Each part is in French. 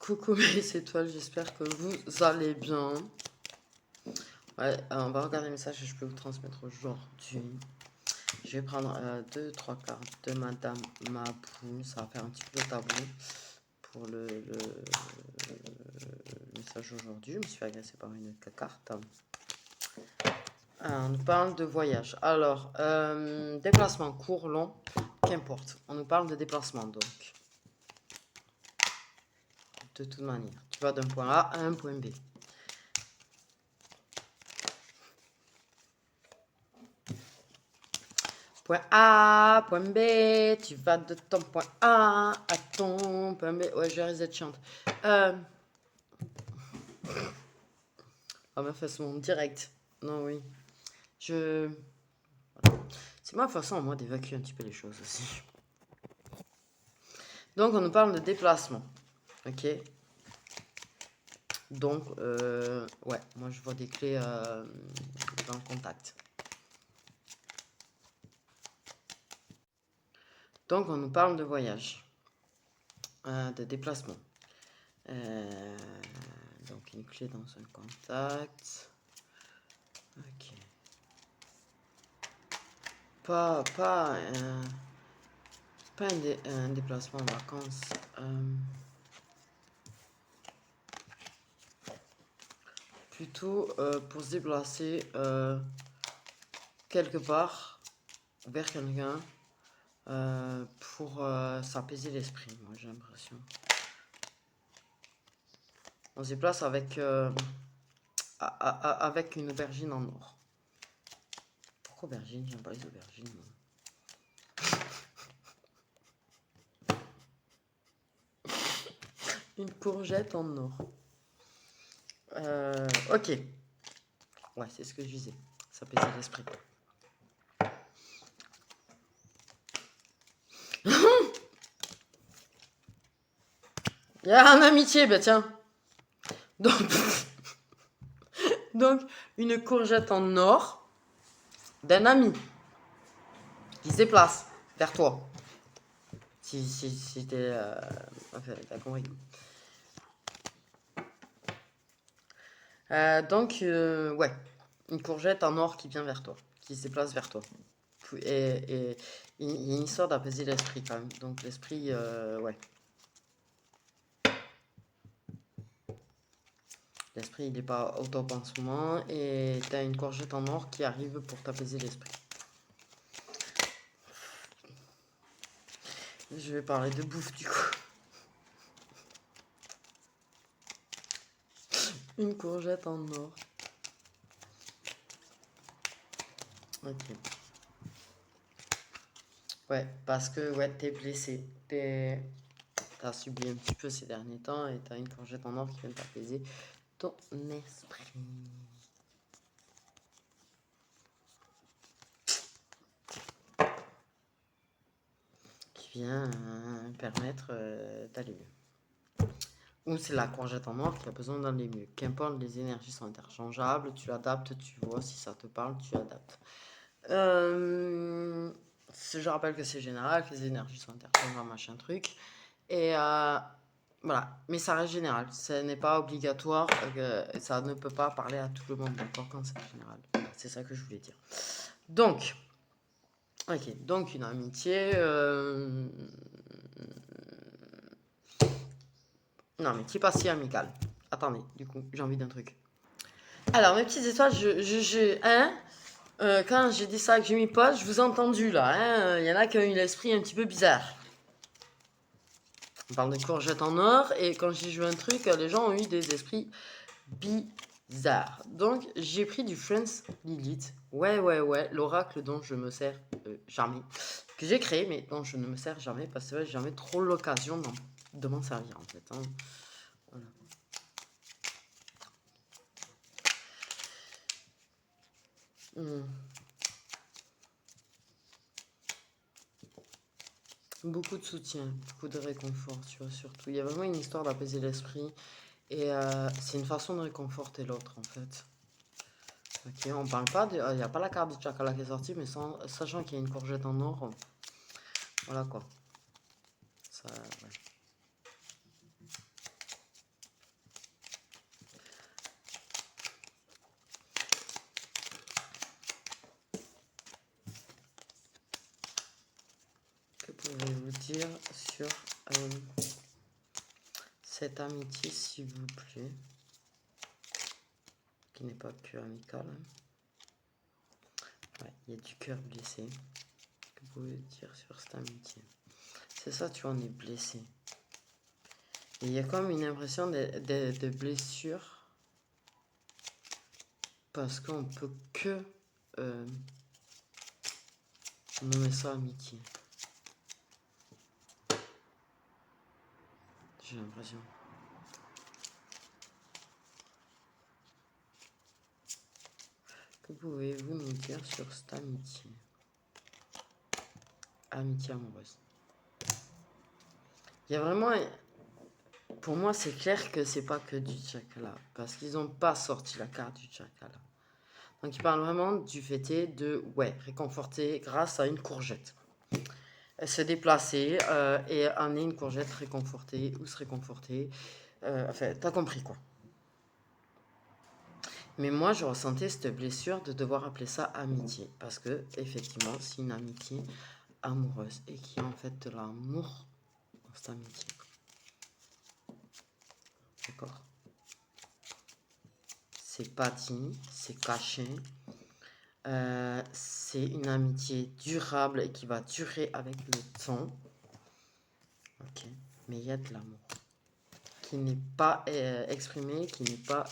Coucou mes étoiles, j'espère que vous allez bien. Ouais, on va regarder les messages que je peux vous transmettre aujourd'hui. Je vais prendre 2-3 cartes de Madame Mabou. Ça va faire un petit peu tabou pour le message aujourd'hui. Je me suis fait agresser par une carte. On nous parle de voyage. Alors, déplacement court, long, qu'importe. On nous parle de déplacement donc. De toute manière, tu vas d'un point A à un point B. Point A, point B, tu vas de ton point A à ton point B. Ouais, je risque d'être chiante. Oh, ma façon direct. Non, oui. Voilà. C'est ma façon, moi, d'évacuer un petit peu les choses aussi. Donc, on nous parle de déplacement. Ok. Donc, ouais, moi, je vois des clés dans le contact. Donc, on nous parle de voyage. De déplacement. Donc, une clé dans un contact. Ok. Pas un déplacement en vacances. Plutôt pour se déplacer quelque part vers quelqu'un pour s'apaiser l'esprit, moi j'ai l'impression. On se déplace avec, avec une aubergine en or. Pourquoi aubergine? J'aime pas les aubergines. Une courgette en or. Ok. Ouais, c'est ce que je disais. S'apaiser l'esprit. Il y a un amitié, bah tiens. Donc, une courgette en or d'un ami qui se déplace vers toi. Si t'es... enfin, t'as compris. Donc, ouais. Une courgette en or qui vient vers toi. Qui se déplace vers toi. Et il y a une histoire d'apaiser l'esprit quand même. Donc, l'esprit, ouais. L'esprit, il n'est pas au top en ce moment. Et t'as une courgette en or qui arrive pour t'apaiser l'esprit. Je vais parler de bouffe du coup. Une courgette en or. Ok. Ouais, parce que ouais, t'es blessé. T'as subi un petit peu ces derniers temps et t'as une courgette en or qui vient t'apaiser ton esprit. Qui vient permettre d'aller mieux. Ou c'est la courgette en or qui a besoin d'aller mieux. Qu'importe, les énergies sont interchangeables, tu l'adaptes, tu vois, si ça te parle, tu adaptes. Je rappelle que c'est général, que les énergies sont interchangeables, machin truc. Et voilà, mais ça reste général, ce n'est pas obligatoire, ça ne peut pas parler à tout le monde, d'accord, quand c'est général. C'est ça que je voulais dire. Donc, ok, donc une amitié... Non, mais qui est pas si amical. Attendez, du coup, j'ai envie d'un truc. Alors, mes petites étoiles, quand j'ai dit ça, que j'ai mis pause, je vous ai entendu là, hein. Il y en a qui ont eu l'esprit un petit peu bizarre. On parle de courgettes en or, et quand j'ai joué un truc, les gens ont eu des esprits bizarres. Donc, j'ai pris du Friends Lilith. Ouais, l'oracle dont je me sers jamais. Que j'ai créé, mais dont je ne me sers jamais, parce que j'ai jamais trop l'occasion de m'en servir, en fait. Hein. Voilà. Beaucoup de soutien, beaucoup de réconfort, tu vois, surtout. Il y a vraiment une histoire d'apaiser l'esprit. Et c'est une façon de réconforter l'autre, en fait. Ok, on parle pas de... Il n'y a pas la carte de Chakala qui est sortie, mais sachant qu'il y a une courgette en or, voilà quoi. Ça, ouais. pouvez vous dire sur cette amitié, s'il vous plaît, qui n'est pas que amicale. Ouais, il y a du cœur blessé. Que vous pouvez dire sur cette amitié. C'est ça, tu en es blessé. Et il y a comme une impression de blessure. Parce qu'on peut que nommer ça amitié. J'ai l'impression. Que pouvez-vous nous dire sur cette amitié? Amitié amoureuse. Il y a vraiment... Pour moi, c'est clair que c'est pas que du Tchakala. Parce qu'ils n'ont pas sorti la carte du Tchakala. Donc, ils parlent vraiment du fait de, ouais, réconforter grâce à une courgette. Se déplacer et amener une courgette réconfortée ou se réconforter. Enfin, t'as compris quoi. Mais moi, je ressentais cette blessure de devoir appeler ça amitié. Parce que, effectivement, c'est une amitié amoureuse et qui a en fait de l'amour dans cette amitié. D'accord? C'est pas dit, c'est caché. C'est une amitié durable et qui va durer avec le temps. Ok, mais il y a de l'amour qui n'est pas exprimé, qui n'est pas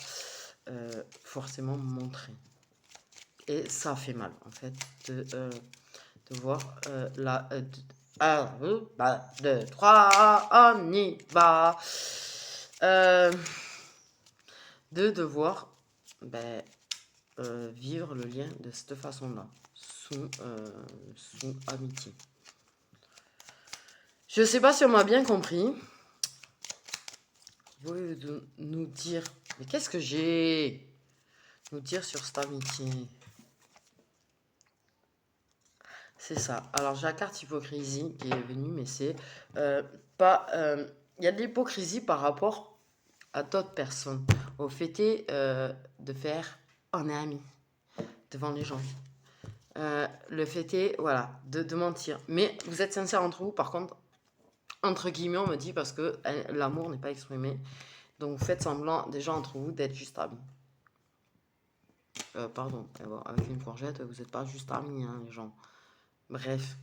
forcément montré. Et ça fait mal, en fait, de voir la... 1, 2, 3, on y va. De devoir vivre le lien de cette façon-là, sous amitié. Je sais pas si on m'a bien compris. Vous pouvez nous dire... Mais qu'est-ce que j'ai? Nous dire sur cette amitié. C'est ça. Alors, j'ai la carte hypocrisie qui est venue, mais c'est pas... Il y a de l'hypocrisie par rapport à d'autres personnes. Au fait de faire on est amis devant les gens. Le fait est, voilà, de mentir. Mais vous êtes sincère entre vous, par contre, entre guillemets, on me dit, parce que l'amour n'est pas exprimé. Donc, vous faites semblant, déjà, entre vous, d'être juste amis. Pardon, avec une courgette, vous n'êtes pas juste amis, hein, les gens. Bref.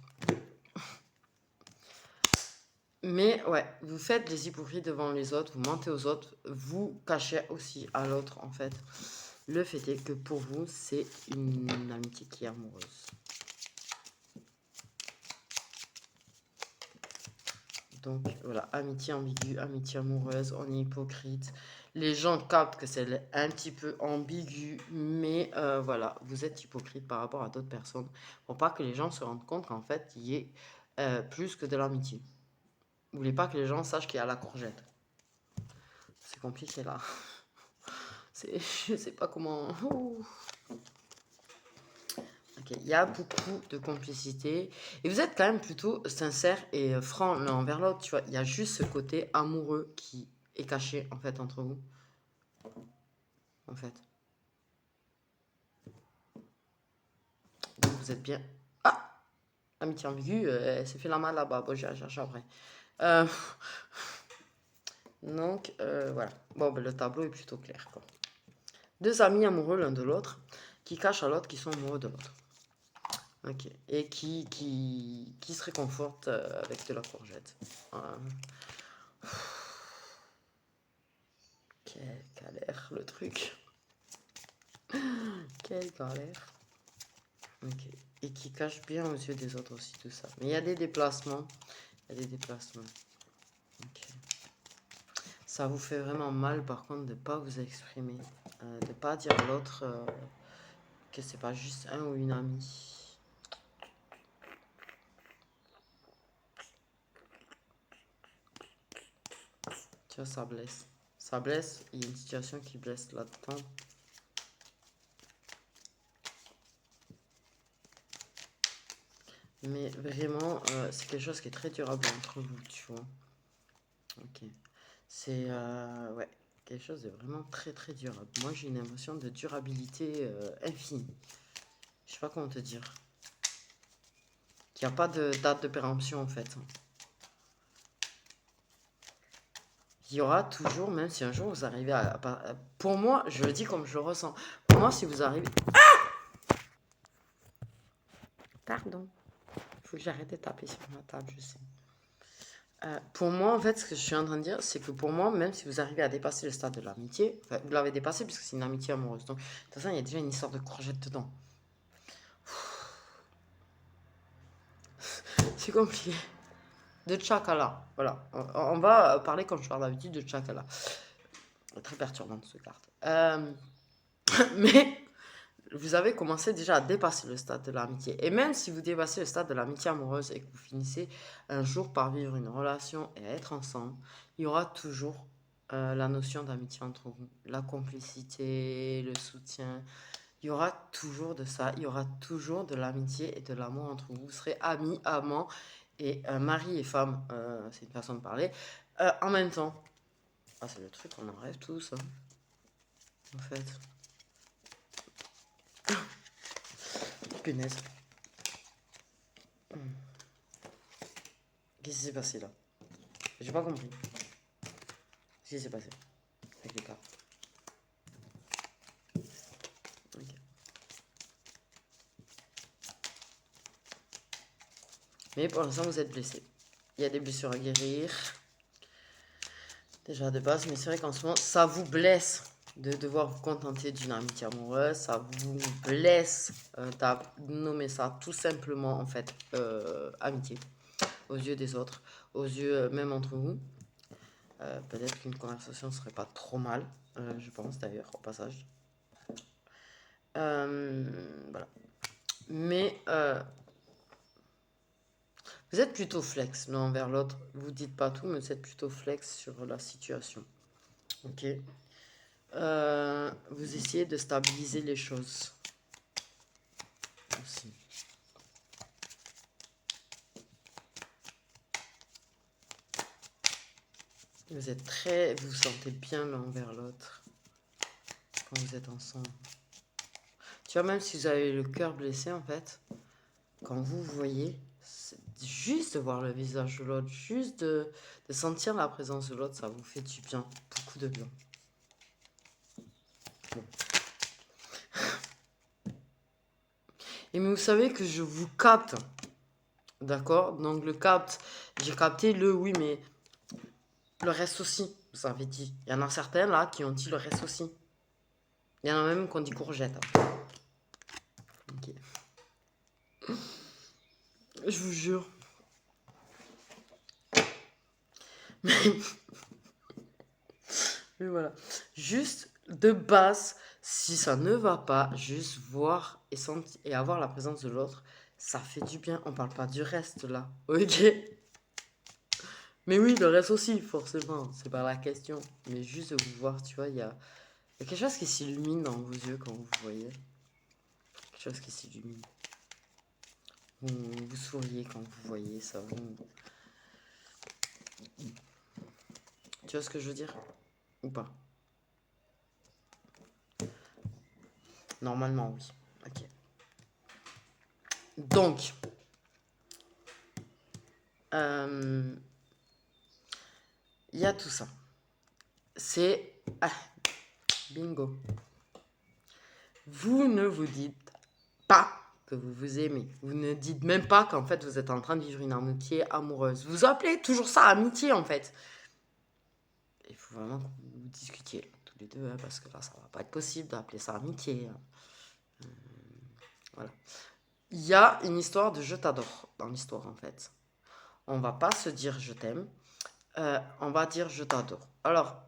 Mais, ouais, vous faites les hypocrites devant les autres, vous mentez aux autres, vous cachez aussi à l'autre, en fait. Le fait est que pour vous, c'est une amitié qui est amoureuse. Donc voilà, amitié ambiguë, amitié amoureuse, on est hypocrite. Les gens captent que c'est un petit peu ambigu, mais voilà, vous êtes hypocrite par rapport à d'autres personnes. Pour pas que les gens se rendent compte qu'en fait, il y ait plus que de l'amitié. N'oubliez pas que les gens sachent qu'il y a la courgette. C'est compliqué là. Je sais pas comment... Ok, il y a beaucoup de complicité. Et vous êtes quand même plutôt sincère et franc l'un envers l'autre, tu vois. Il y a juste ce côté amoureux qui est caché, en fait, entre vous. En fait. Donc vous êtes bien... Ah! Amitié ambiguë, elle s'est fait la malle là-bas. Bon, j'ai cherché après. Donc, voilà. Bon, ben, le tableau est plutôt clair, quoi. Deux amis amoureux l'un de l'autre, qui cachent à l'autre qu'ils sont amoureux de l'autre. Ok. Et qui se réconfortent avec de la courgette. Quelle galère, le truc. Quelle galère. Ok. Et qui cache bien aux yeux des autres aussi, tout ça. Mais il y a des déplacements. Il y a des déplacements. Ok. Ça vous fait vraiment mal, par contre, de ne pas vous exprimer. De ne pas dire à l'autre que c'est pas juste un ou une amie. Tu vois, ça blesse. Ça blesse. Il y a une situation qui blesse là-dedans. Mais vraiment, c'est quelque chose qui est très durable entre vous, tu vois. Ok. C'est ouais, quelque chose de vraiment très très durable. Moi, j'ai une émotion de durabilité infinie. Je sais pas comment te dire. Il n'y a pas de date de péremption en fait. Il y aura toujours, même si un jour vous arrivez pour moi, je le dis comme je le ressens. Pour moi, si vous arrivez... Pardon. Il faut que j'arrête de taper sur ma table, je sais. Pour moi, en fait, ce que je suis en train de dire, c'est que pour moi, même si vous arrivez à dépasser le stade de l'amitié, enfin, vous l'avez dépassé puisque c'est une amitié amoureuse. Donc, de toute façon, il y a déjà une histoire de courgette dedans. C'est compliqué. De Chakala, voilà. On va parler comme je parle d'habitude de Chakala. Très perturbante ce carte. Mais vous avez commencé déjà à dépasser le stade de l'amitié. Et même si vous dépassez le stade de l'amitié amoureuse et que vous finissez un jour par vivre une relation et être ensemble, il y aura toujours la notion d'amitié entre vous. La complicité, le soutien. Il y aura toujours de ça. Il y aura toujours de l'amitié et de l'amour entre vous. Vous serez amis, amants et mari et femme. C'est une façon de parler. En même temps. Ah, c'est le truc qu'on en rêve tous. Hein, en fait. Punaise. Qu'est-ce qui s'est passé là? J'ai pas compris. Qu'est-ce qui s'est passé avec les cartes? Ok. Mais pour l'instant, vous êtes blessé. Il y a des blessures à guérir. Déjà de base, mais c'est vrai qu'en ce moment, ça vous blesse de devoir vous contenter d'une amitié amoureuse. Ça vous blesse nommer ça tout simplement, en fait, amitié. Aux yeux des autres, aux yeux même entre vous. Peut-être qu'une conversation serait pas trop mal, je pense d'ailleurs, au passage. Voilà. Mais vous êtes plutôt flex l'un envers l'autre. Vous dites pas tout, mais vous êtes plutôt flex sur la situation. Ok. Vous essayez de stabiliser les choses. Aussi. Vous êtes vous vous sentez bien l'un envers l'autre quand vous êtes ensemble. Tu vois, même si vous avez le cœur blessé, en fait, quand vous voyez, juste de voir le visage de l'autre, juste de sentir la présence de l'autre, ça vous fait du bien, beaucoup de bien. Bon. Et mais vous savez que je vous capte, d'accord? Donc le capte, j'ai capté le oui, mais le reste aussi, vous avez dit. Il y en a certains là qui ont dit le reste aussi. Il y en a même qui ont dit courgette. Ok. Je vous jure. Mais voilà. Juste de base, si ça ne va pas, juste voir et sentir et avoir la présence de l'autre, ça fait du bien. On parle pas du reste là. Ok. Mais oui, le reste aussi, forcément. C'est pas la question. Mais juste de vous voir, tu vois, il y a quelque chose qui s'illumine dans vos yeux quand vous voyez. Quelque chose qui s'illumine. Vous souriez quand vous voyez ça. Tu vois ce que je veux dire? Ou pas? Normalement, oui. Ok. Donc, il y a tout ça. C'est... Ah, bingo. Vous ne vous dites pas que vous vous aimez. Vous ne dites même pas qu'en fait vous êtes en train de vivre une amitié amoureuse. Vous appelez toujours ça amitié en fait. Il faut vraiment que vous discutiez tous les deux, hein, parce que là ça va pas être possible d'appeler ça amitié. Hein. Voilà. Il y a une histoire de je t'adore dans l'histoire en fait. On va pas se dire je t'aime. On va dire je t'adore. Alors,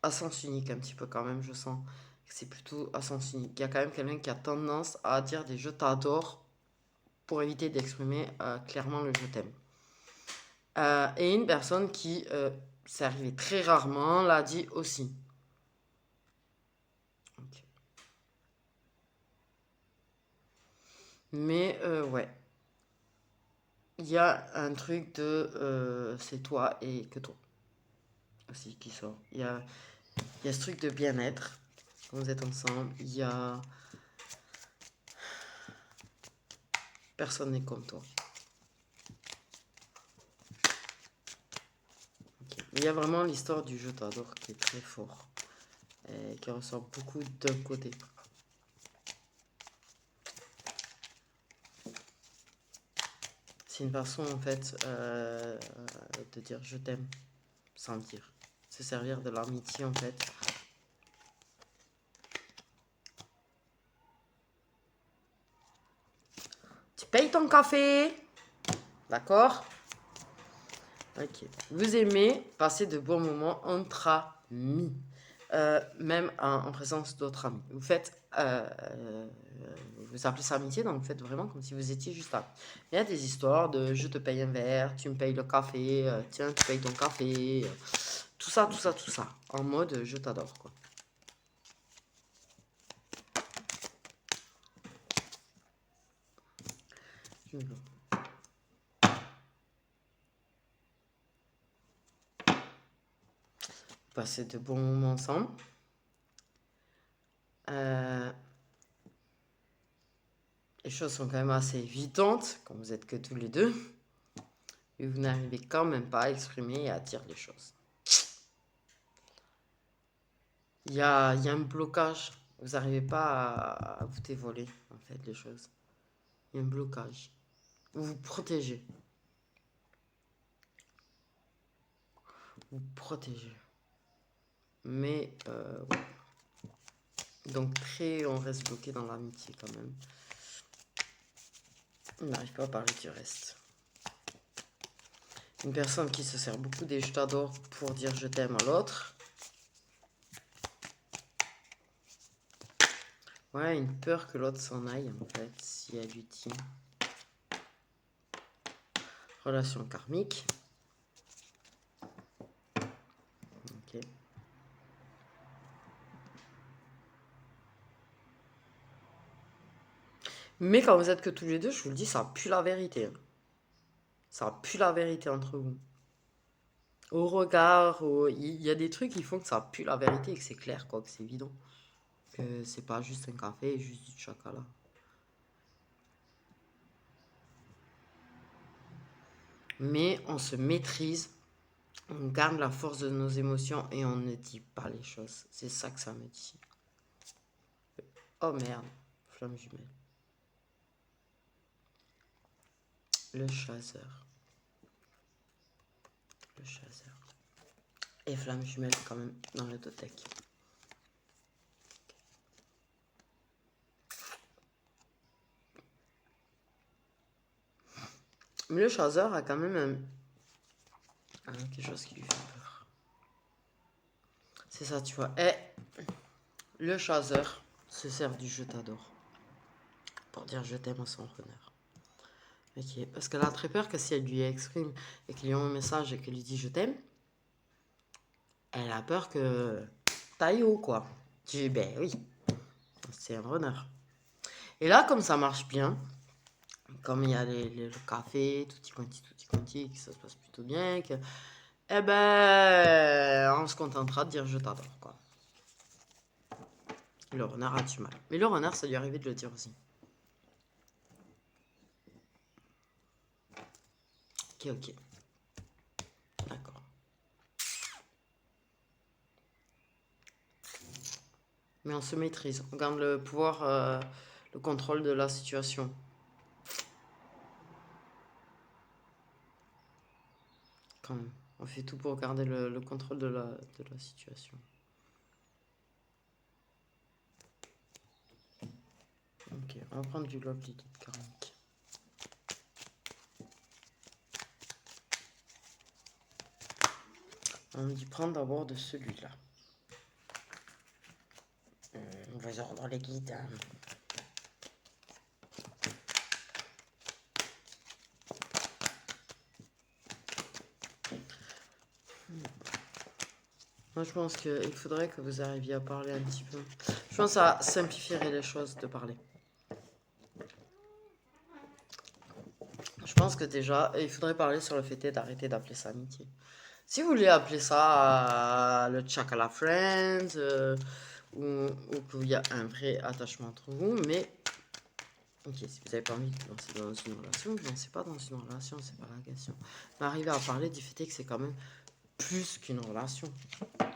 à sens unique un petit peu quand même, je sens que c'est plutôt à sens unique. Il y a quand même quelqu'un qui a tendance à dire des je t'adore pour éviter d'exprimer clairement le je t'aime. Et une personne qui, c'est arrivé très rarement, l'a dit aussi. Okay. Mais ouais. Il y a un truc de c'est toi et que toi aussi qui sort. Il y a ce truc de bien-être quand vous êtes ensemble. Il y a Personne n'est comme toi. Okay. Il y a vraiment l'histoire du je t'adore qui est très fort. Et qui ressort beaucoup d'un côté. C'est une façon en fait de dire je t'aime sans le dire. Se servir de l'amitié en fait. Tu payes ton café, d'accord? Ok. Vous aimez passer de bons moments entre amis, même en présence d'autres amis. Vous faites, vous appelez ça amitié, donc vous faites vraiment comme si vous étiez juste amis. Il y a des histoires de je te paye un verre, tu me payes le café, tiens, tu payes ton café, tout ça, tout ça, tout ça, en mode je t'adore, quoi. Passer de bons moments ensemble. Les choses sont quand même assez évidentes quand vous êtes que tous les deux. Et vous n'arrivez quand même pas à exprimer et à dire les choses. Il y a un blocage. Vous n'arrivez pas à vous dévoiler, en fait, les choses. Il y a un blocage. Vous vous protégez. Vous protégez. Mais, ouais. Donc, on reste bloqué dans l'amitié quand même. On n'arrive pas à parler du reste. Une personne qui se sert beaucoup des je t'adore pour dire je t'aime à l'autre. Ouais, une peur que l'autre s'en aille, en fait, si elle lui tient. Relation karmique. Ok. Mais quand vous êtes que tous les deux, je vous le dis, ça pue la vérité. Ça pue la vérité entre vous. Au regard, il y a des trucs qui font que ça pue la vérité et que c'est clair, quoi, que c'est évident. Que c'est pas juste un café et juste du chocolat. Mais on se maîtrise, on garde la force de nos émotions et on ne dit pas les choses. C'est ça que ça me dit. Oh merde, flamme jumelle. Le chasseur. Le chasseur. Et flamme jumelle quand même dans le totek. Mais le chasseur a quand même quelque chose qui lui fait peur. C'est ça, tu vois. Et le chasseur se sert du je t'adore pour dire je t'aime à son honneur. Ok, parce qu'elle a très peur que si elle lui exprime et qu'il lui envoie un message et qu'elle lui dit je t'aime, elle a peur que t'ailles haut, quoi. Tu dis, ben oui, c'est un honneur. Et là, comme ça marche bien, comme il y a le café, tutti quanti, que ça se passe plutôt bien, que, eh ben, on se contentera de dire je t'adore, quoi. Le renard a du mal. Mais le renard, ça lui est arrivé de le dire aussi. Ok. D'accord. Mais on se maîtrise. On garde le pouvoir, le contrôle de la situation. Quand même. On fait tout pour garder le contrôle de la situation. Ok, on va prendre du love liquide karmique. On me dit prendre d'abord de celui-là. On va ordre les guides. Hein. Moi, je pense qu'il faudrait que vous arriviez à parler un petit peu. Je pense que ça simplifierait les choses de parler. Je pense que déjà, il faudrait parler sur le fait d'arrêter d'appeler ça amitié. Si vous voulez appeler ça le Chakala Friends, ou qu'il y a un vrai attachement entre vous, mais Ok, si vous n'avez pas envie de vous lancer dans une relation, vous ne lancez pas dans une relation, c'est pas la question. Mais arriver à parler du fait que c'est quand même plus qu'une relation.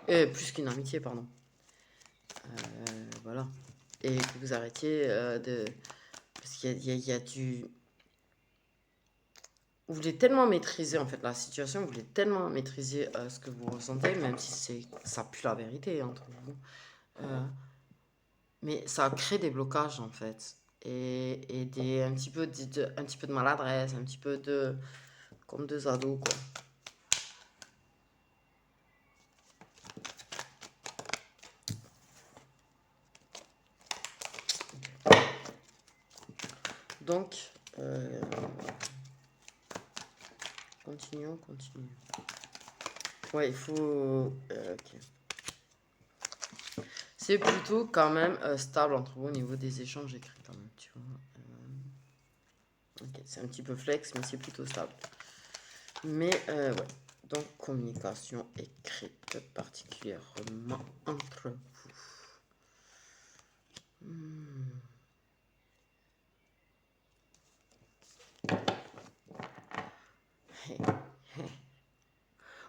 Plus qu'une amitié, pardon. Voilà. Et que vous arrêtiez de... Parce qu'il y a du... Vous voulez tellement maîtriser en fait la situation, vous voulez tellement maîtriser ce que vous ressentez, même si ça pue la vérité entre vous. Mais ça crée des blocages en fait. Et un petit peu un petit peu de maladresse, un petit peu de... Comme deux ados quoi. Donc, continuons. Ouais, il faut... ok. C'est plutôt quand même stable entre vous au niveau des échanges écrits quand même, tu vois. Ok, c'est un petit peu flex, mais c'est plutôt stable. Mais ouais, donc communication écrite particulièrement entre vous.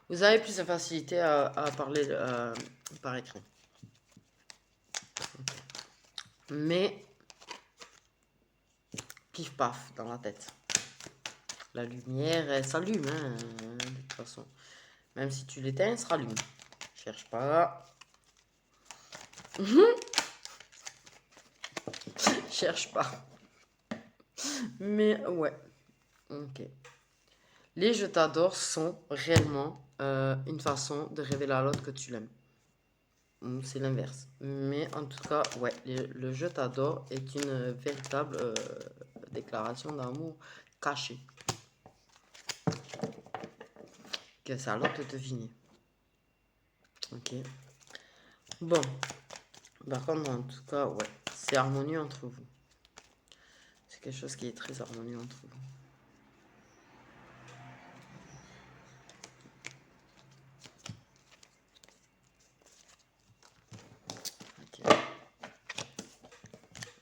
Vous avez plus de facilité à parler par écrit. Mais, pif paf dans la tête. La lumière, elle s'allume, hein, de toute façon. Même si tu l'éteins, elle se rallume. Cherche pas. Cherche pas. Mais ouais. Ok. Les je t'adore sont réellement une façon de révéler à l'autre que tu l'aimes. Ou c'est l'inverse. Mais en tout cas, ouais, le je t'adore est une véritable déclaration d'amour cachée. Que c'est à l'autre de deviner. Ok. Bon. Par contre, en tout cas, ouais, c'est harmonieux entre vous. C'est quelque chose qui est très harmonieux entre vous. Ok.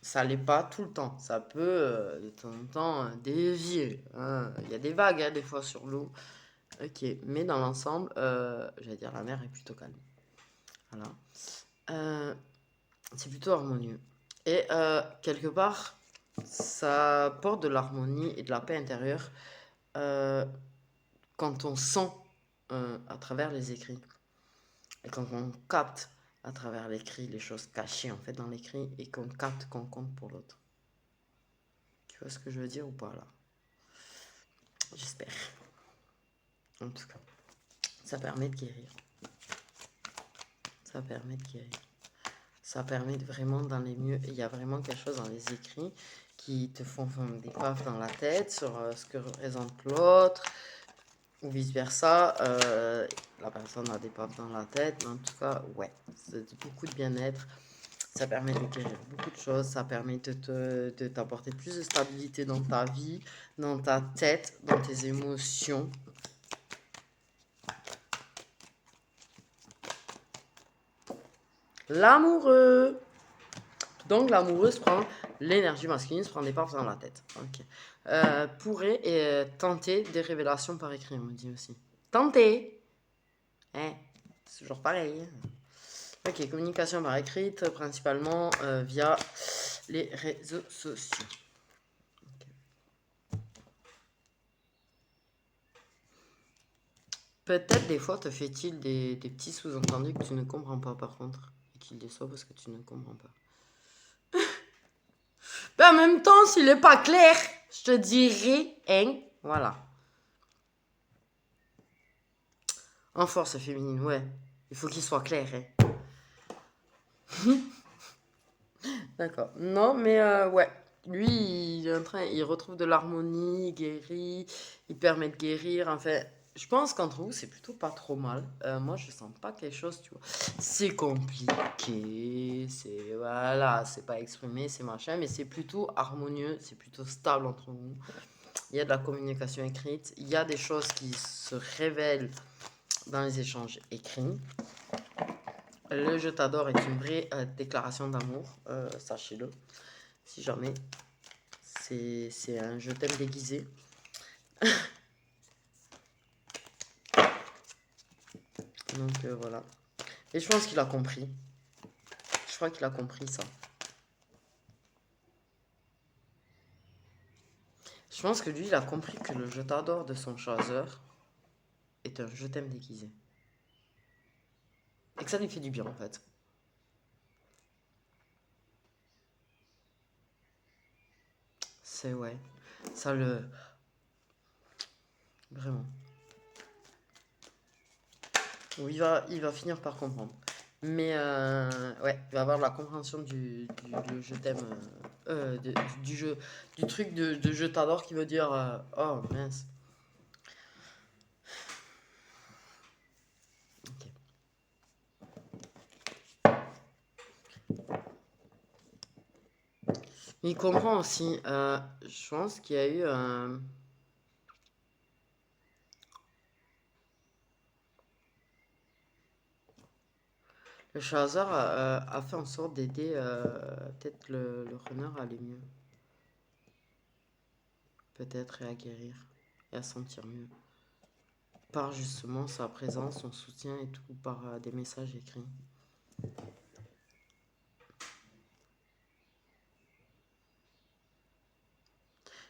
Ça l'est pas tout le temps. Ça peut de temps en temps dévier. Hein. Il y a des vagues hein, des fois sur l'eau. Ok, mais dans l'ensemble, j'allais dire la mer est plutôt calme. Voilà. C'est plutôt harmonieux. Et quelque part, ça apporte de l'harmonie et de la paix intérieure quand on sent à travers les écrits. Et quand on capte à travers l'écrit les choses cachées en fait dans l'écrit et qu'on capte qu'on compte pour l'autre. Tu vois ce que je veux dire ou pas là? J'espère. En tout cas, ça permet de guérir. Ça permet de guérir. Ça permet de vraiment dans les mieux. Il y a vraiment quelque chose dans les écrits qui te font des pafs dans la tête sur ce que représente l'autre ou vice versa. La personne a des pafs dans la tête, mais en tout cas, ouais, c'est beaucoup de bien-être. Ça permet de guérir beaucoup de choses. Ça permet de t'apporter plus de stabilité dans ta vie, dans ta tête, dans tes émotions. L'amoureux. Donc l'amoureuse prend l'énergie masculine, se prend des parts dans la tête. Ok. Pourrait tenter des révélations par écrit, on me dit aussi. Tenter. Hein, c'est toujours pareil. Ok, communication par écrite, principalement via les réseaux sociaux. Okay. Peut-être des fois te fait-il des petits sous-entendus que tu ne comprends pas par contre. Et qu'il déçoit parce que tu ne comprends pas. Mais en même temps, s'il n'est pas clair, je te dirai, hein, voilà. En force féminine, ouais. Il faut qu'il soit clair, hein. D'accord. Non, mais ouais. Lui, il est en train, il retrouve de l'harmonie, il guérit, il permet de guérir. Enfin, je pense qu'entre vous, c'est plutôt pas trop mal. Moi, je sens pas quelque chose, tu vois. C'est compliqué, c'est voilà, c'est pas exprimé, c'est machin, mais c'est plutôt harmonieux, c'est plutôt stable entre vous. Il y a de la communication écrite, il y a des choses qui se révèlent dans les échanges écrits. Le je t'adore est une vraie déclaration d'amour, sachez-le, si jamais C'est un je t'aime déguisé. Donc voilà. Et je pense qu'il a compris. Je crois qu'il a compris ça. Je pense que lui, il a compris que le je t'adore de son chasseur est un je t'aime déguisé. Et que ça lui fait du bien en fait. C'est ouais. Ça le. Vraiment. Ou il va finir par comprendre. Mais ouais, il va avoir la compréhension du je t'aime. Du jeu. Du truc de je t'adore qui veut dire oh mince. Ok. Il comprend aussi. Je pense qu'il y a eu un. Le Shahrazad a fait en sorte d'aider peut-être le runner à aller mieux. Peut-être et à guérir. Et à se sentir mieux. Par justement sa présence, son soutien et tout, par des messages écrits.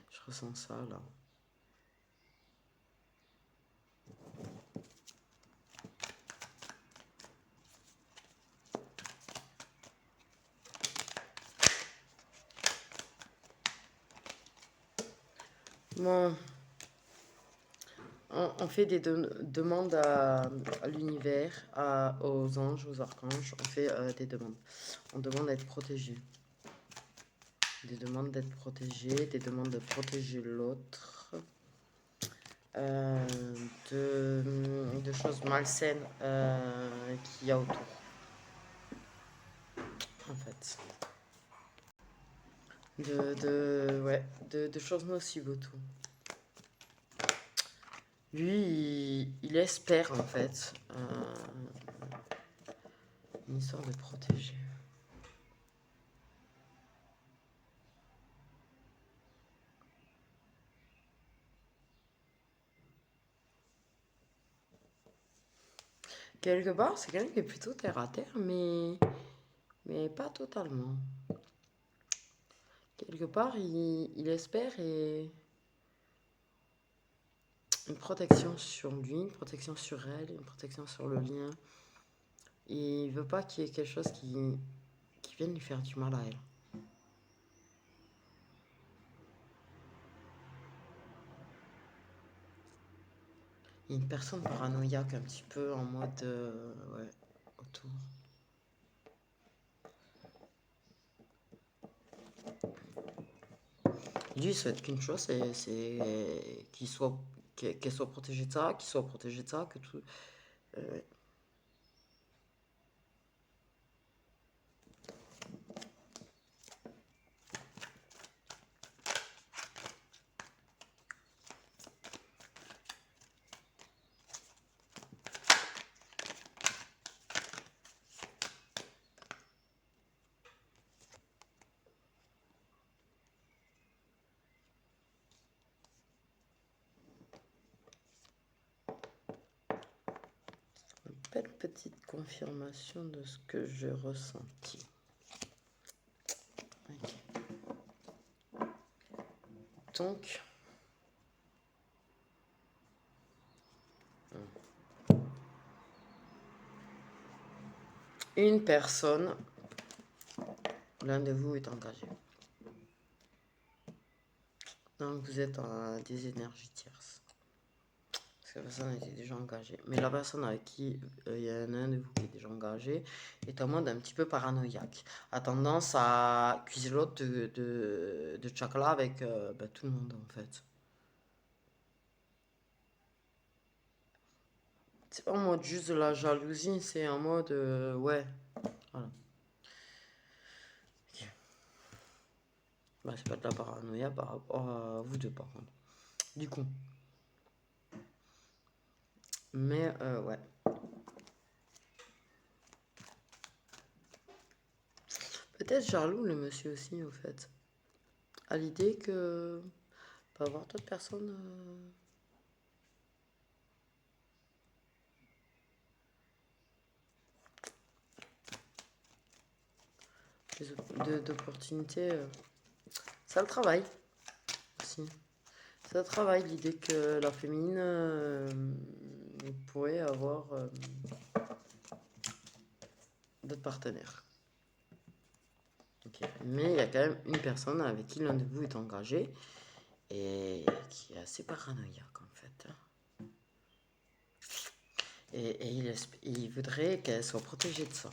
Je ressens ça là. Bon, on fait des demandes à l'univers, aux anges, aux archanges. On fait des demandes. On demande d'être protégé. Des demandes d'être protégé, des demandes de protéger l'autre. De choses malsaines qu'il y a autour. En fait. De choses nocives autour. Lui, il espère en fait une histoire de protéger. Quelque part, c'est quelqu'un qui est plutôt terre à terre, mais pas totalement. Quelque part, il espère une protection sur lui, une protection sur elle, une protection sur le lien. Et il veut pas qu'il y ait quelque chose qui vienne lui faire du mal à elle. Il y a une personne paranoïaque un petit peu en mode ouais, autour. Lui, il souhaite qu'une chose, c'est qu'elle soit protégée de ça, qu'il soit protégé de ça, que tout. Ouais. Belle petite confirmation de ce que j'ai ressenti. Okay. Donc, une personne, l'un de vous est engagé. Donc vous êtes en des énergies tierces. Parce que la personne était déjà engagée. Mais la personne avec qui il y a un de vous qui est déjà engagé est en mode un petit peu paranoïaque. A tendance à accuser l'autre de chakra avec tout le monde en fait. C'est pas en mode juste de la jalousie, c'est en mode ouais. Voilà. Okay. Bah, c'est pas de la paranoïa par rapport à vous deux par contre. Du coup. Mais ouais. Peut-être jaloux le monsieur aussi au fait. à l'idée que peut avoir d'autres personnes d'opportunités. Ça le travaille aussi. Ça travaille l'idée que la féminine pourrait avoir d'autres partenaires. Okay. Mais il y a quand même une personne avec qui l'un de vous est engagé et qui est assez paranoïaque en fait. Et il voudrait qu'elle soit protégée de ça.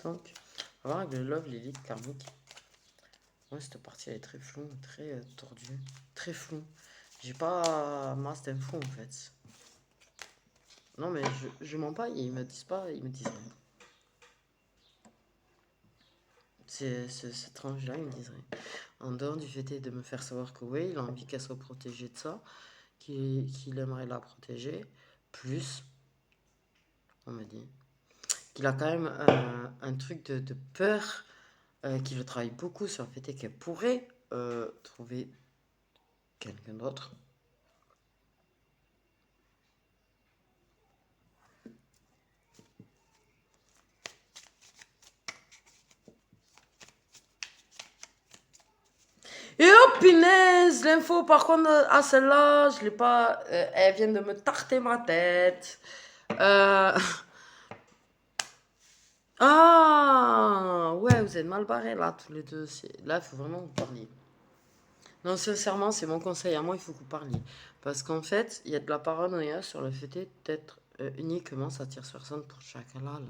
Donc, on va voir avec le Love Lilith karmique. Ouais, cette partie elle est très floue, très tordue, très floue. J'ai pas masse d'infos en fait. Non mais je mens pas, ils me disent pas, ils me disent rien. Cette tranche-là, ils me disent rien. En dehors du fait de me faire savoir que oui, il a envie qu'elle soit protégée de ça, qu'il aimerait la protéger, plus, on me dit, qu'il a quand même un truc de peur, qu'il travaille beaucoup sur le fait qu'elle pourrait trouver quelqu'un d'autre. Et oh punaise, l'info par contre, à celle-là, je l'ai pas. Elle vient de me tarter ma tête. Ah ouais, vous êtes mal barrés là, tous les deux. Là, il faut vraiment que vous parliez. Non, sincèrement, c'est mon conseil à moi, il faut que vous parliez. Parce qu'en fait, il y a de la paranoïa sur le fait d'être uniquement sa tierce personne pour chacun là.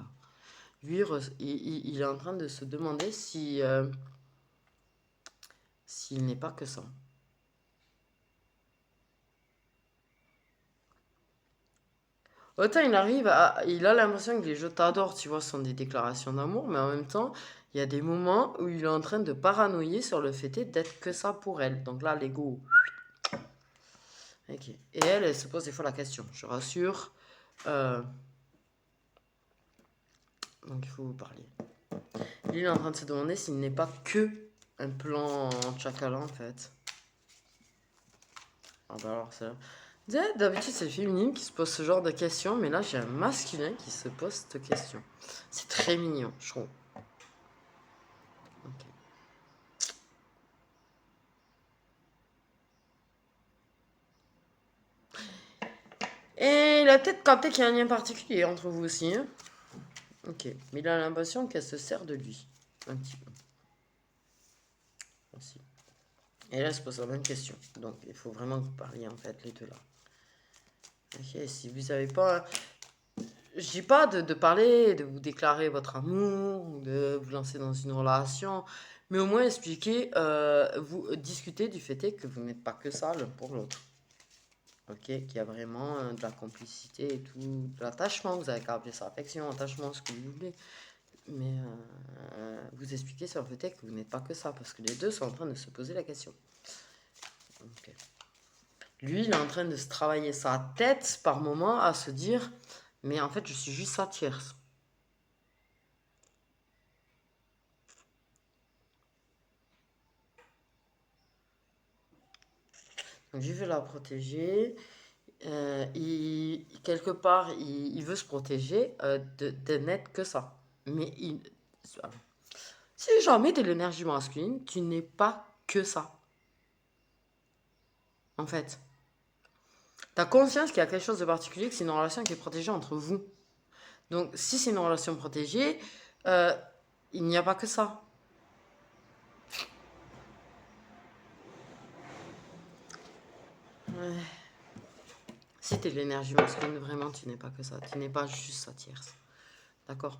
Lui, il est en train de se demander si s'il n'est pas que ça. Autant il a l'impression que les je t'adore, tu vois, sont des déclarations d'amour, mais en même temps, il y a des moments où il est en train de paranoïer sur le fait d'être que ça pour elle. Donc là, l'ego. Ok. Et elle se pose des fois la question, je rassure. Donc il faut vous parler. Lui, il est en train de se demander s'il n'est pas que un plan Chakala en fait. Ah bah alors c'est... D'habitude c'est le féminin qui se pose ce genre de questions, mais là j'ai un masculin qui se pose cette question. C'est très mignon, je trouve. Ok. Et il a peut-être capté qu'il y a un lien particulier entre vous aussi. Hein. Ok. Mais il a l'impression qu'elle se sert de lui. Un petit peu. Aussi. Et là, elle se pose la même question. Donc, il faut vraiment que vous parliez, en fait, les deux là. Ok. Si vous n'avez pas... Je dis pas de parler, de vous déclarer votre amour, ou de vous lancer dans une relation, mais au moins expliquer, vous discuter du fait que vous n'êtes pas que ça l'un pour l'autre. Ok, qu'il y a vraiment de la complicité et tout, de l'attachement, vous avez qu'à appeler ça affection, attachement, ce que vous voulez. Mais vous expliquez sur le fait que vous n'êtes pas que ça, parce que les deux sont en train de se poser la question. Okay. Lui, il est en train de se travailler sa tête par moment à se dire, mais en fait, je suis juste sa tierce. Donc, je vais la protéger. Quelque part, il veut se protéger de n'être que ça. Mais si jamais tu es l'énergie masculine, tu n'es pas que ça. En fait. Tu as conscience qu'il y a quelque chose de particulier, que c'est une relation qui est protégée entre vous. Donc, si c'est une relation protégée, il n'y a pas que ça. Ouais. Si tu es l'énergie masculine, vraiment, tu n'es pas que ça. Tu n'es pas juste sa tierce. D'accord?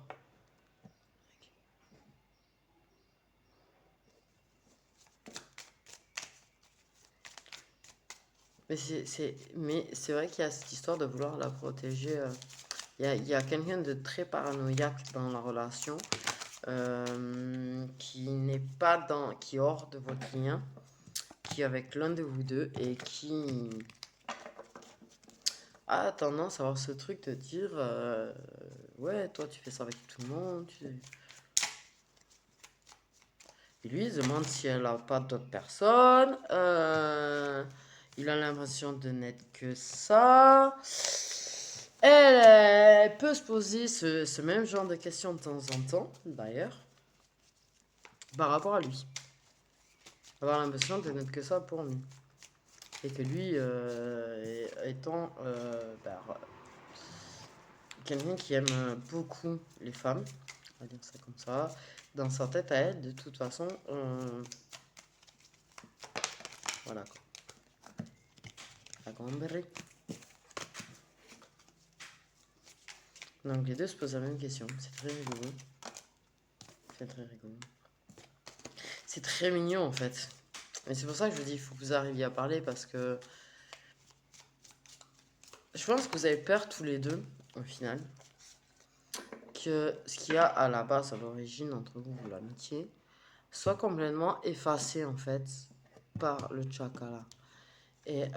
Mais c'est vrai qu'il y a cette histoire de vouloir la protéger. Il y a quelqu'un de très paranoïaque dans la relation qui n'est pas qui est hors de votre lien, qui est avec l'un de vous deux et qui a tendance à avoir ce truc de dire ouais, toi tu fais ça avec tout le monde. Et lui, il se demande si elle a pas d'autres personnes. Il a l'impression de n'être que ça. Elle peut se poser ce même genre de questions de temps en temps, d'ailleurs, par rapport à lui. Avoir l'impression de n'être que ça pour lui. Et que lui, étant quelqu'un qui aime beaucoup les femmes, on va dire ça comme ça, dans sa tête à elle, de toute façon, voilà quoi. La compris. Donc les deux se posent la même question. C'est très rigolo. C'est très rigolo. C'est très mignon en fait. Et c'est pour ça que je vous dis, il faut que vous arriviez à parler parce que je pense que vous avez peur tous les deux, au final, que ce qu'il y a à la base, à l'origine entre vous, l'amitié, soit complètement effacé en fait par le chakala. Et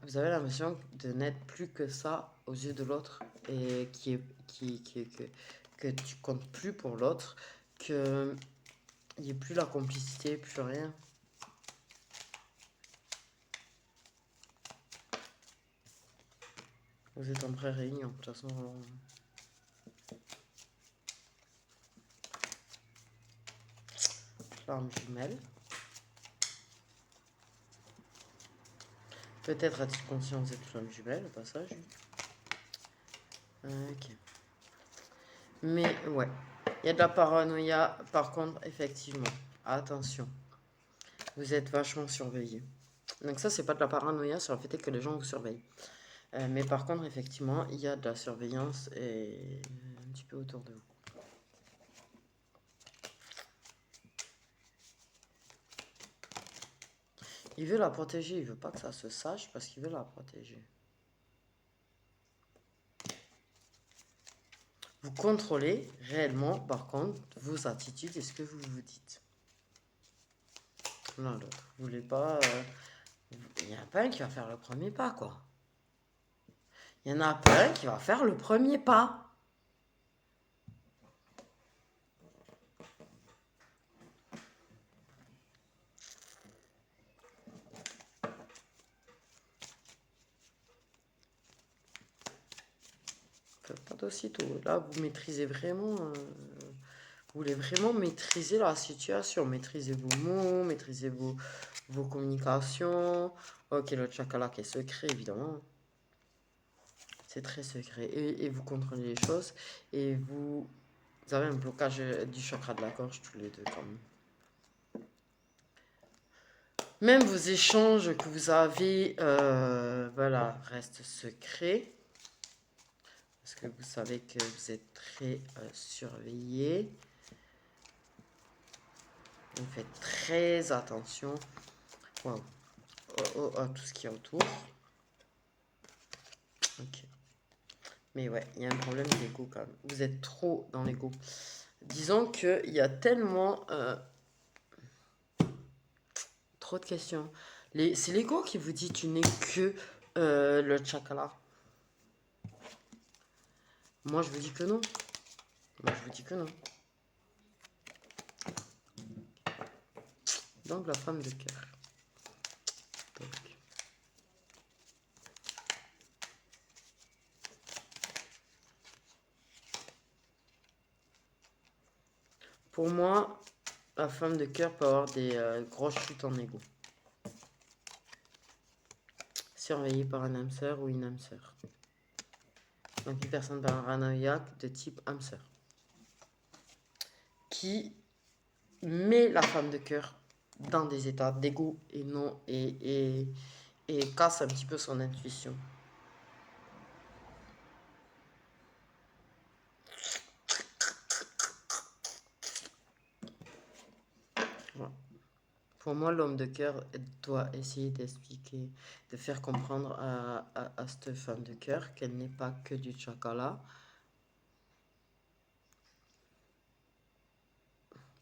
vous avez l'impression de n'être plus que ça aux yeux de l'autre et que tu comptes plus pour l'autre, que il n'y ait plus la complicité, plus rien. Vous êtes en pré-réunion, de toute façon. Flamme jumelle. Peut-être as-tu conscience de flamme jumelle au passage. Ok. Mais ouais, il y a de la paranoïa. Par contre, effectivement, attention, vous êtes vachement surveillé. Donc ça, c'est pas de la paranoïa sur le fait que les gens vous surveillent. Mais par contre, effectivement, il y a de la surveillance et un petit peu autour de vous. Il veut la protéger, il veut pas que ça se sache parce qu'il veut la protéger. Vous contrôlez réellement, par contre, vos attitudes et ce que vous vous dites. L'un l'autre. Vous voulez pas... Il n'y en a pas un qui va faire le premier pas, quoi. Il y en a pas un qui va faire le premier pas. Faites pas d'aussitôt. Là, vous maîtrisez vraiment... vous voulez vraiment maîtriser la situation. Maîtriser vos mots, maîtriser vos communications. Ok, le chakala qui est secret, évidemment. C'est très secret. Et vous contrôlez les choses. Et vous avez un blocage du chakra de la gorge, tous les deux, quand même. Même vos échanges que vous avez, voilà, restent secrets. Parce que vous savez que vous êtes très surveillé. Vous faites très attention à tout ce qui est autour. Ok. Mais ouais, il y a un problème d'ego quand même. Vous êtes trop dans l'ego. Disons qu'il y a tellement... trop de questions. C'est l'ego qui vous dit tu n'es que le chakala. Moi, je vous dis que non. Moi, je vous dis que non. Donc, la femme de cœur. Donc. Pour moi, la femme de cœur peut avoir des grosses chutes en ego. Surveillée par un âme sœur ou une âme sœur. Donc, une personne paranoïaque de type âme sœur. Qui met la femme de cœur dans des états d'ego et non et casse un petit peu son intuition. Voilà. Pour moi, l'homme de cœur doit essayer d'expliquer, de faire comprendre à cette femme de cœur qu'elle n'est pas que du chakala.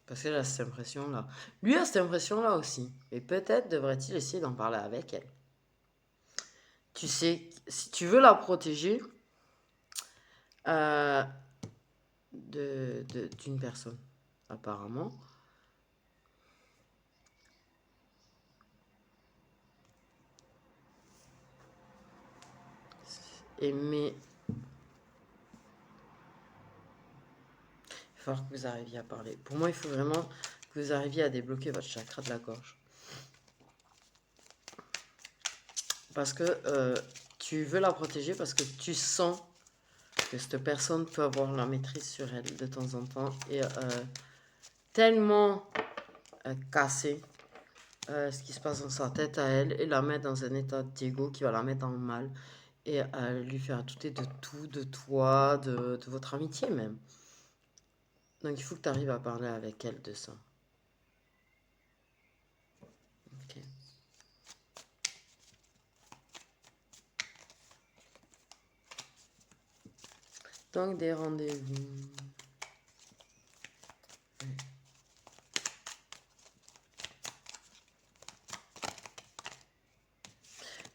Parce qu'elle a cette impression-là. Lui a cette impression-là aussi. Et peut-être devrait-il essayer d'en parler avec elle. tu sais, si tu veux la protéger euh, d'une personne, apparemment. Mais il va falloir que vous arriviez à parler. Pour moi, il faut vraiment que vous arriviez à débloquer votre chakra de la gorge. Parce que tu veux la protéger parce que tu sens que cette personne peut avoir la maîtrise sur elle de temps en temps et tellement casser ce qui se passe dans sa tête à elle et la mettre dans un état d'ego qui va la mettre dans le mal et lui faire douter de tout, de toi, de votre amitié même. Donc il faut que tu arrives à parler avec elle de ça. Ok. Donc des rendez-vous.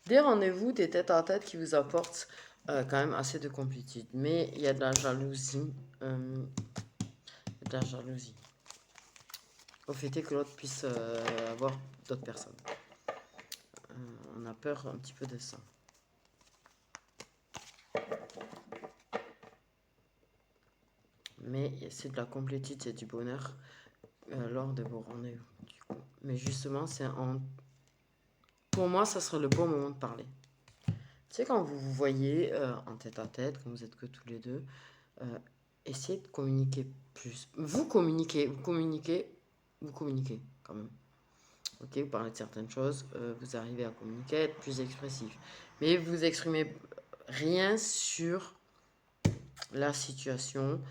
Des rendez-vous, des tête-à-tête qui vous apportent quand même assez de complétude. Mais il y a de la jalousie. De la jalousie. Au fait est que l'autre puisse avoir d'autres personnes. On a peur un petit peu de ça. Mais c'est de la complétude, c'est du bonheur lors de vos rendez-vous. Mais justement, pour moi, ça serait le bon moment de parler. Tu sais, quand vous vous voyez en tête-à-tête, quand vous êtes que tous les deux, essayez de communiquer plus. Vous communiquez quand même. Ok, vous parlez de certaines choses, vous arrivez à communiquer, être plus expressif. Mais vous exprimez rien sur la situation,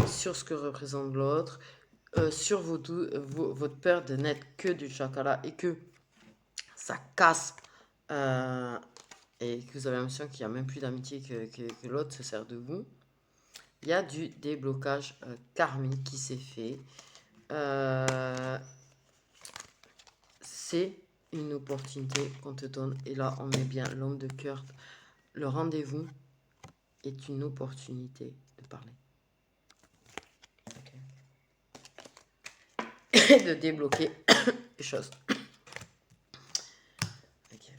sur ce que représente l'autre, sur votre peur de n'être que du chocolat et que ça casse et que vous avez l'impression qu'il n'y a même plus d'amitié que l'autre se sert de vous. Il y a du déblocage karmique qui s'est fait. C'est une opportunité qu'on te donne. Et là, on met bien l'homme de cœur. Le rendez-vous est une opportunité de parler. Okay. Et de débloquer les choses. Okay.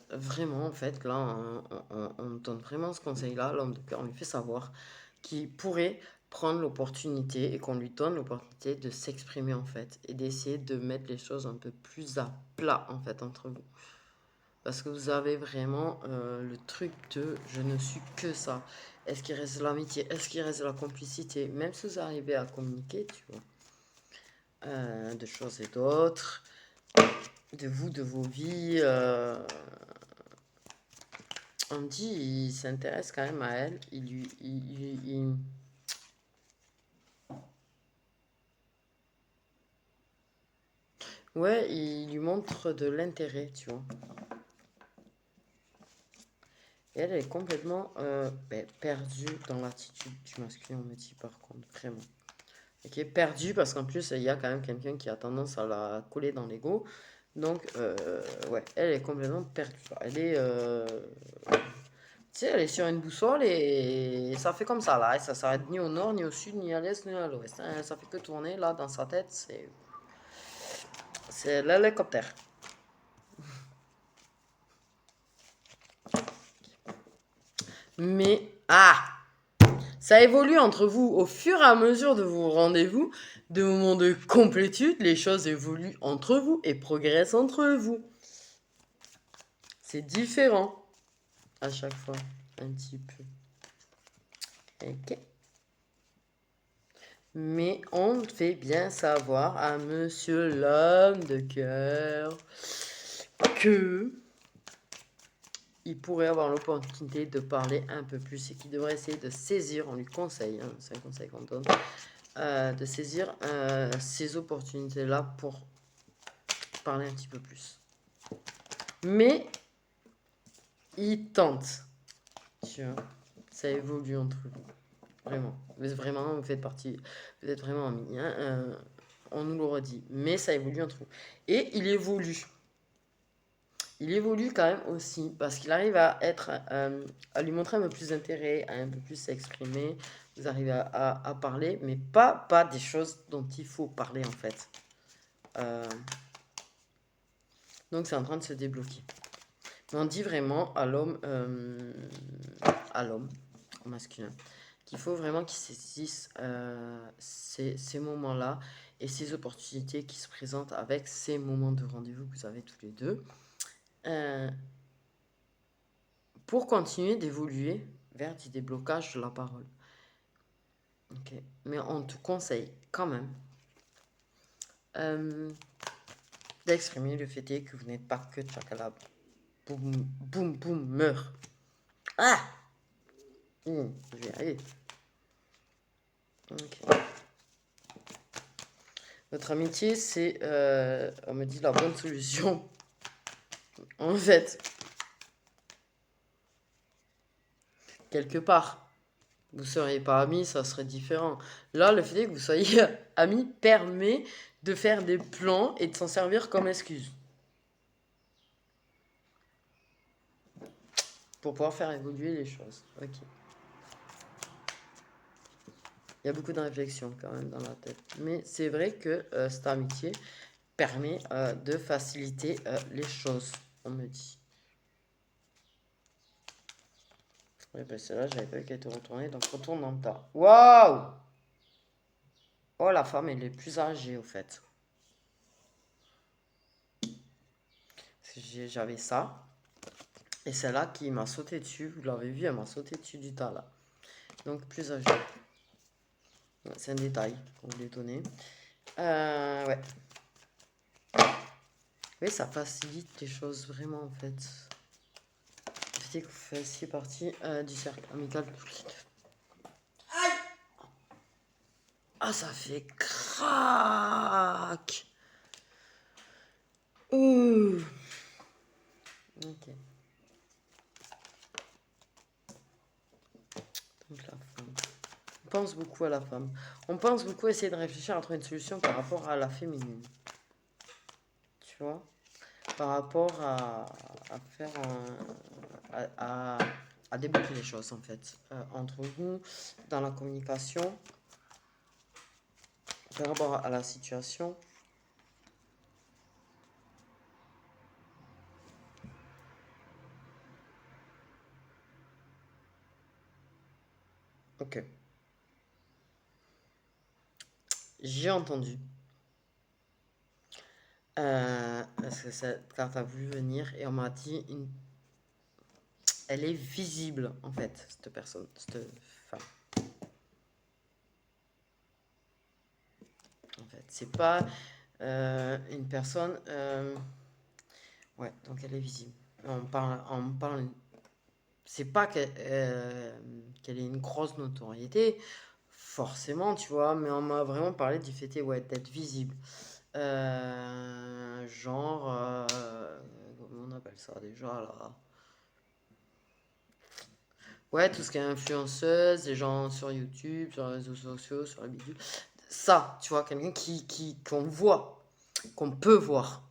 Vraiment, en fait, là, on donne vraiment ce conseil-là. L'homme de cœur, on lui fait savoir qu'il pourrait prendre l'opportunité et qu'on lui donne l'opportunité de s'exprimer, en fait, et d'essayer de mettre les choses un peu plus à plat, en fait, entre vous. Parce que vous avez vraiment le truc de je ne suis que ça. Est-ce qu'il reste de l'amitié? Est-ce qu'il reste de la complicité? Même si vous arrivez à communiquer, tu vois, de choses et d'autres, de vous, de vos vies. On dit, il s'intéresse quand même à elle. Ouais, il lui montre de l'intérêt, tu vois. Et elle est complètement perdue dans l'attitude du masculin, on me dit par contre, vraiment. Ok, perdue parce qu'en plus, il y a quand même quelqu'un qui a tendance à la coller dans l'ego. Donc, ouais, elle est complètement perdue. Elle est, tu sais, elle est sur une boussole et ça fait comme ça là. Et ça s'arrête ni au nord, ni au sud, ni à l'est, ni à l'ouest. Hein. Ça fait que tourner là dans sa tête. C'est l'hélicoptère. Mais, ça évolue entre vous au fur et à mesure de vos rendez-vous, de moments de complétude, les choses évoluent entre vous et progressent entre vous. C'est différent à chaque fois, un petit peu. Ok. Mais on fait bien savoir à monsieur l'homme de cœur que il pourrait avoir l'opportunité de parler un peu plus et qu'il devrait essayer de saisir, on lui conseille, hein, c'est un conseil qu'on donne, de saisir ces opportunités-là pour parler un petit peu plus. Mais il tente, tu vois, ça évolue entre vous, vraiment. Vraiment, vous faites partie, vous êtes vraiment amis, hein, on nous le redit, mais ça évolue entre vous. Et il évolue. il évolue quand même aussi parce qu'il arrive à être, à lui montrer un peu plus d'intérêt, à un peu plus s'exprimer. Vous arrivez à parler, mais pas des choses dont il faut parler en fait. Donc c'est en train de se débloquer. Mais on dit vraiment à l'homme, au masculin, qu'il faut vraiment qu'il saisisse ces moments-là et ces opportunités qui se présentent avec ces moments de rendez-vous que vous avez tous les deux. Pour continuer d'évoluer vers du déblocage de la parole. Ok. Mais on te conseille quand même d'exprimer le fait que vous n'êtes pas que Tchakala. Boum, boum, boum, meurt. Ah Je vais y arriver. Ok. Votre amitié, c'est, on me dit, la bonne solution. En fait, quelque part, vous ne seriez pas amis, ça serait différent. Là, le fait que vous soyez amis permet de faire des plans et de s'en servir comme excuse. Pour pouvoir faire évoluer les choses. Ok. Il y a beaucoup de réflexion quand même dans la tête. Mais c'est vrai que cette amitié permet de faciliter les choses, on me dit. Oui, ben celle-là, j'avais pas vu qu'elle était retournée, donc retourne dans le tas. Waouh! Oh, la femme, elle est plus âgée, au fait. J'avais ça. Et celle-là qui m'a sauté dessus, vous l'avez vu, elle m'a sauté dessus du tas, là. Donc, plus âgée. C'est un détail qu'on voulait donner. Ouais. Oui, ça facilite les choses, vraiment, en fait. Le fait que vous fassiez partie du cercle amical de tous les deux. Aïe! Ah, ça fait crack! Ok. Donc la femme. On pense beaucoup à la femme. On pense beaucoup à essayer de réfléchir à trouver une solution par rapport à la féminine. Tu vois? Par rapport à faire à débloquer les choses en fait. Entre vous, dans la communication, par rapport à la situation. Ok. J'ai entendu. Parce que cette carte a voulu venir et on m'a dit elle est visible en fait, cette personne, cette femme. En fait, c'est pas une personne. Ouais, donc elle est visible. On parle. C'est pas qu'elle ait une grosse notoriété, forcément, tu vois, mais on m'a vraiment parlé du fait ouais, d'être visible. Genre, comment on appelle ça déjà là? Ouais, tout ce qui est influenceuse, des gens sur YouTube, sur les réseaux sociaux, sur la bidule. Ça, tu vois, quelqu'un qu'on voit, qu'on peut voir.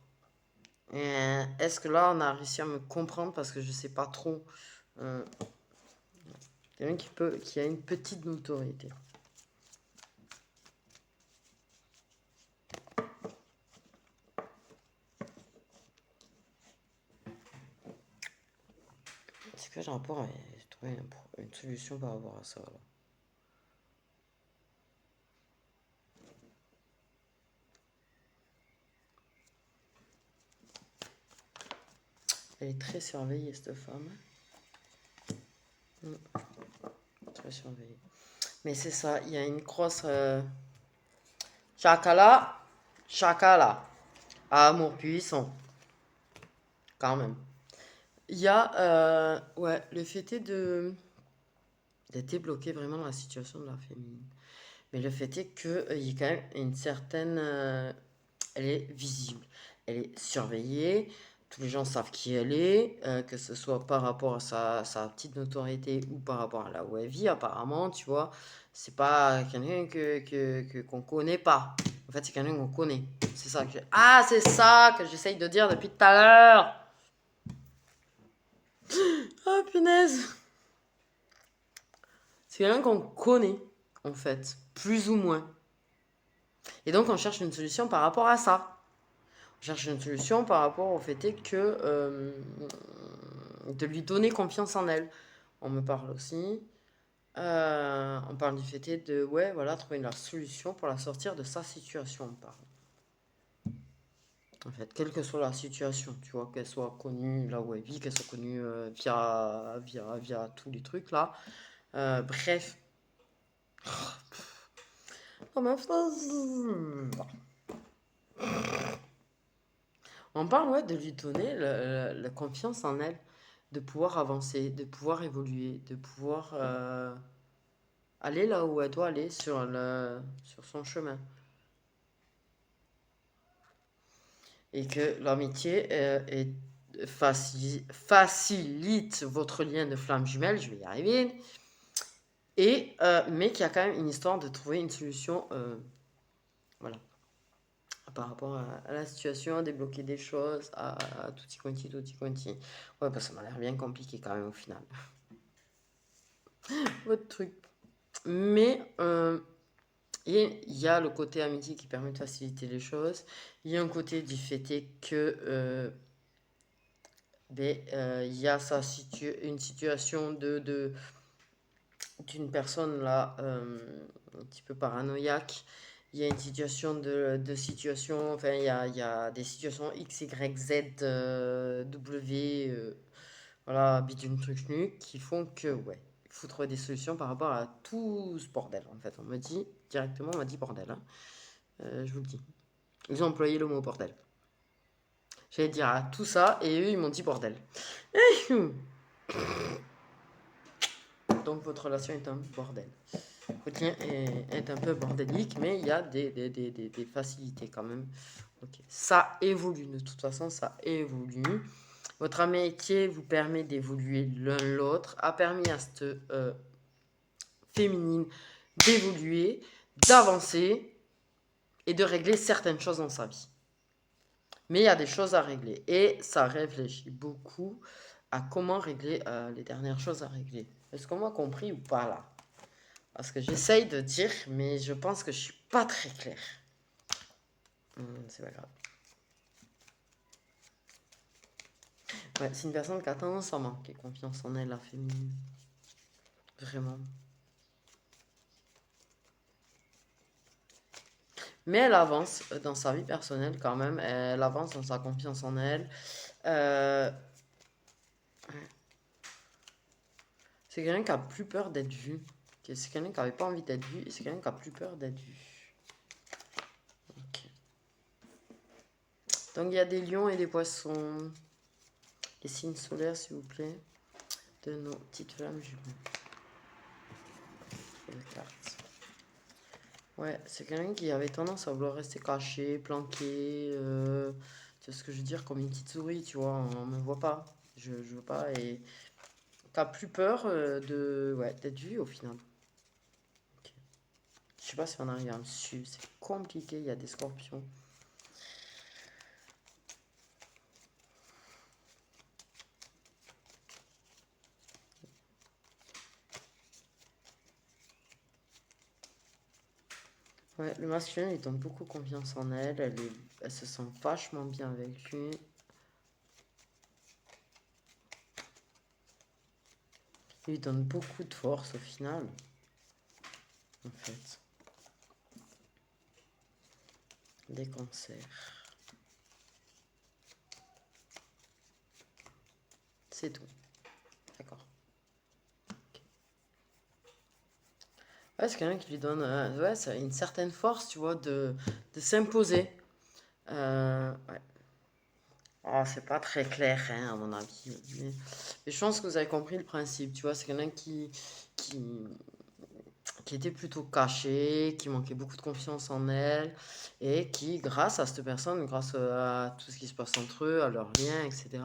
Est-ce que là, on a réussi à me comprendre parce que je sais pas trop. Quelqu'un qui a une petite notoriété. C'est que j'ai rapport à trouver une solution par rapport à ça. Là. Elle est très surveillée, cette femme. Très surveillée. Mais c'est ça, il y a une grosse... Chakala, amour puissant. Quand même. Il y a, ouais, le fait est d'être débloqué vraiment dans la situation de la féminine. Mais le fait est qu'il y a quand même une certaine... elle est visible. Elle est surveillée. Tous les gens savent qui elle est, que ce soit par rapport à sa petite notoriété ou par rapport à là où elle vit, apparemment, tu vois. C'est pas quelqu'un qu'on connaît pas. En fait, c'est quelqu'un qu'on connaît. C'est ça que c'est ça que j'essaye de dire depuis tout à l'heure. Ah, punaise. C'est quelqu'un qu'on connaît, en fait, plus ou moins. Et donc, on cherche une solution par rapport à ça. On cherche une solution par rapport au fait que de lui donner confiance en elle. On me parle aussi. On parle du fait de, ouais, voilà, trouver la solution pour la sortir de sa situation, on parle. En fait, quelle que soit la situation, tu vois, qu'elle soit connue là où elle vit, qu'elle soit connue via tous les trucs là. Bref. Oh, ma On parle, ouais, de lui donner la confiance en elle, de pouvoir avancer, de pouvoir évoluer, de pouvoir aller là où elle doit aller sur son chemin. Et que l'amitié facilite votre lien de flamme jumelle, je vais y arriver, mais qu'il y a quand même une histoire de trouver une solution, voilà, par rapport à la situation, à débloquer des choses, à tutti quanti. Ouais, bah ça m'a l'air bien compliqué quand même au final, votre truc. Mais il y a le côté amitié qui permet de faciliter les choses. Il y a un côté du fait que il y a une situation d'une personne là un petit peu paranoïaque. Il y a une situation situation, enfin il y a des situations X, Y, Z, W, voilà, bidule truc nuque, qui font que, ouais, il faut trouver des solutions par rapport à tout ce bordel, en fait. On me dit, directement, on m'a dit bordel, hein. Je vous le dis. Ils ont employé le mot bordel. J'allais dire à tout ça, et eux, ils m'ont dit bordel. Donc votre relation est un bordel. Votre lien est un peu bordélique, mais il y a des facilités quand même. Ok. Ça évolue, de toute façon, ça évolue. Votre amitié vous permet d'évoluer l'un l'autre, a permis à cette féminine d'évoluer, d'avancer et de régler certaines choses dans sa vie. Mais il y a des choses à régler et ça réfléchit beaucoup à comment régler les dernières choses à régler. Est-ce qu'on m'a compris ou pas là? Parce que j'essaye de dire, mais je pense que je suis pas très claire. C'est pas grave. Ouais, c'est une personne qui a tendance à manquer confiance en elle, la féminine. Vraiment. Mais elle avance dans sa vie personnelle quand même. Elle avance dans sa confiance en elle. Euh, c'est quelqu'un qui a plus peur d'être vu. C'est quelqu'un qui n'avait pas envie d'être vu. Et c'est quelqu'un qui a plus peur d'être vu. Ok. Donc il y a des lions et des poissons. Les signes solaires, s'il vous plaît. De nos petites flammes jumelles. Ouais, c'est quelqu'un qui avait tendance à vouloir rester caché, planqué. Tu vois ce que je veux dire? Comme une petite souris, tu vois. On me voit pas. Je veux pas. Et t'as plus peur ouais, d'être vu au final. Ok. Je sais pas si on arrive à me suivre. C'est compliqué. Il y a des scorpions. Ouais, le masculin, il donne beaucoup confiance en elle. Elle se sent vachement bien avec lui. Il lui donne beaucoup de force au final. En fait. Des cancers. C'est tout. D'accord. Ouais, c'est quelqu'un qui lui donne ouais, ça, une certaine force, tu vois, de s'imposer. Ouais. Oh, c'est pas très clair, hein, à mon avis. Mais je pense que vous avez compris le principe, tu vois. C'est quelqu'un qui, qui était plutôt cachée, qui manquait beaucoup de confiance en elle, et qui, grâce à cette personne, grâce à tout ce qui se passe entre eux, à leurs liens, etc.,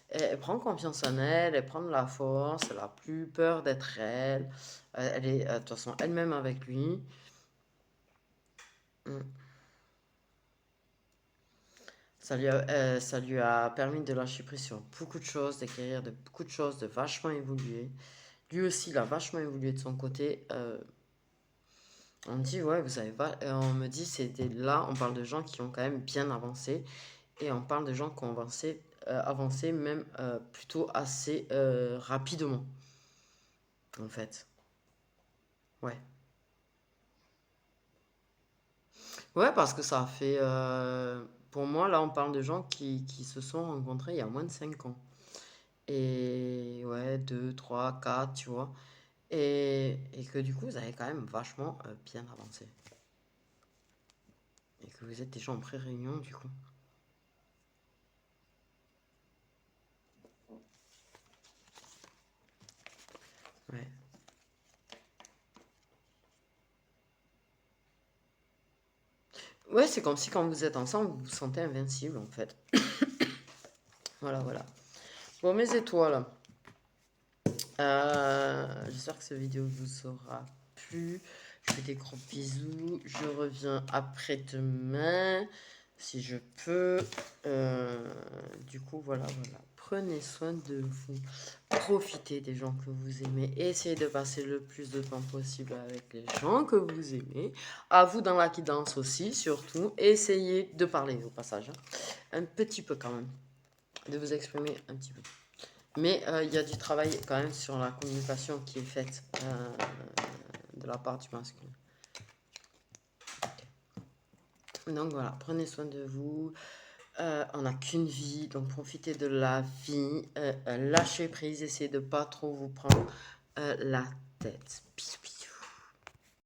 elle prend confiance en elle, elle prend de la force, elle a plus peur d'être elle, elle est de toute façon elle-même avec lui. Mm. Ça lui a permis de lâcher prise sur beaucoup de choses, d'acquérir de beaucoup de choses, de vachement évoluer. Lui aussi, il a vachement évolué de son côté. On me dit, ouais, on me dit, c'était là, on parle de gens qui ont quand même bien avancé. Et on parle de gens qui ont avancé même plutôt assez rapidement, en fait. Ouais. Ouais, parce que ça a fait. Pour moi, là, on parle de gens qui se sont rencontrés il y a moins de 5 ans. Et ouais, 2 3 4 tu vois. Et que du coup, vous avez quand même vachement bien avancé. Et que vous êtes déjà en pré-réunion, du coup. Ouais. Ouais, c'est comme si quand vous êtes ensemble, vous vous sentez invincible, en fait. Voilà, voilà. Bon, mes étoiles. J'espère que cette vidéo vous aura plu. Je fais des gros bisous. Je reviens après-demain, si je peux. Du coup, voilà, voilà. Prenez soin de vous. Profitez des gens que vous aimez. Essayez de passer le plus de temps possible avec les gens que vous aimez. À vous dans la guidance aussi, surtout. Essayez de parler au passage, hein. Un petit peu quand même. De vous exprimer un petit peu. Mais il y a du travail quand même sur la communication qui est faite de la part du masculin. Donc voilà, prenez soin de vous. On n'a qu'une vie, donc profitez de la vie. Lâchez prise, essayez de pas trop vous prendre la tête. Bisous, bisous.